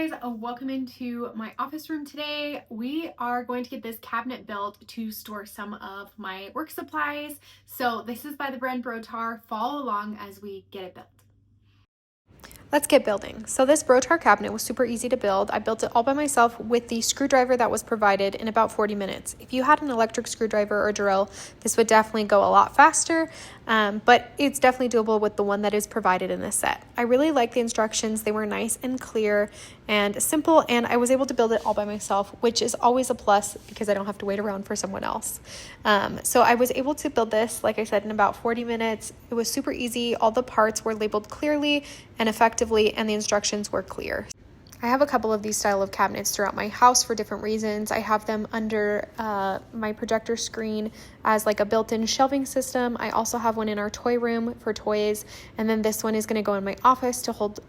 guys, welcome into my office room today. We are going to get this cabinet built to store some of my work supplies. So this is by the brand Brottar. Follow along as we get it built. Let's get building. So this Brottar cabinet was super easy to build. I built it all by myself with the screwdriver that was provided in about 40 minutes. If you had an electric screwdriver or drill, this would definitely go a lot faster, but it's definitely doable with the one that is provided in this set. I really like the instructions. They were nice and clear and simple, and I was able to build it all by myself, which is always a plus because I don't have to wait around for someone else. So I was able to build this, like I said, in about 40 minutes. It was super easy. All the parts were labeled clearly and effectively, and the instructions were clear. I have a couple of these style of cabinets throughout my house for different reasons. I have them under my projector screen as like a built-in shelving system. I also have one in our toy room for toys, and then this one is going to go in my office to hold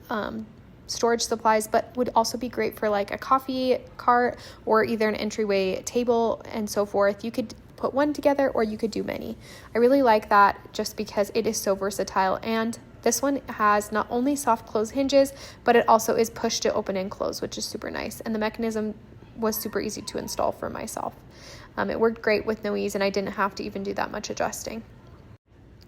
storage supplies, but would also be great for like a coffee cart or either an entryway table and so forth. You could put one together or you could do many. I really like that just because it is so versatile, and this one has not only soft close hinges, but it also is push to open and close, which is super nice. And the mechanism was super easy to install for myself. It worked great with no ease, and I didn't have to even do that much adjusting.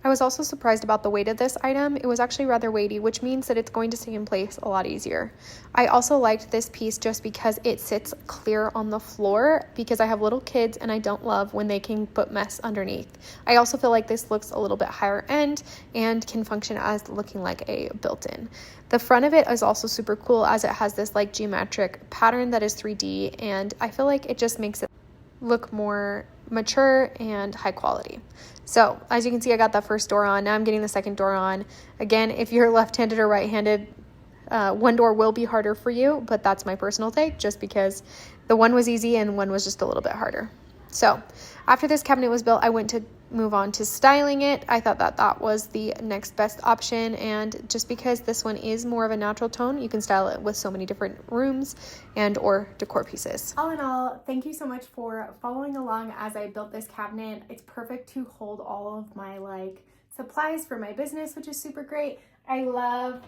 I was also surprised about the weight of this item. It was actually rather weighty, which means that it's going to stay in place a lot easier. I also liked this piece just because it sits clear on the floor, because I have little kids and I don't love when they can put mess underneath. I also feel like this looks a little bit higher end and can function as looking like a built-in. The front of it is also super cool as it has this like geometric pattern that is 3D, and I feel like it just makes it look more mature and high quality. So as you can see, I got that first door on. Now I'm getting the second door on. Again, if you're left-handed or right-handed, one door will be harder for you, but that's my personal take, just because the one was easy and one was just a little bit harder. So after this cabinet was built, I went to move on to styling it. I thought that that was the next best option, and just because this one is more of a natural tone, you can style it with so many different rooms and or decor pieces. All in all, thank you so much for following along as I built this cabinet. It's perfect to hold all of my like supplies for my business, which is super great. I love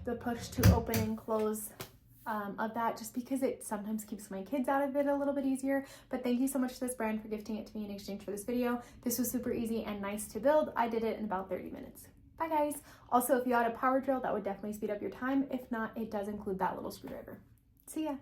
the push to open and close of that, just because it sometimes keeps my kids out of it a little bit easier. But thank you so much to this brand for gifting it to me in exchange for this video. This was super easy and nice to build. I did it in about 30 minutes. Bye guys. Also, if you had a power drill, that would definitely speed up your time. If not, it does include that little screwdriver. See ya.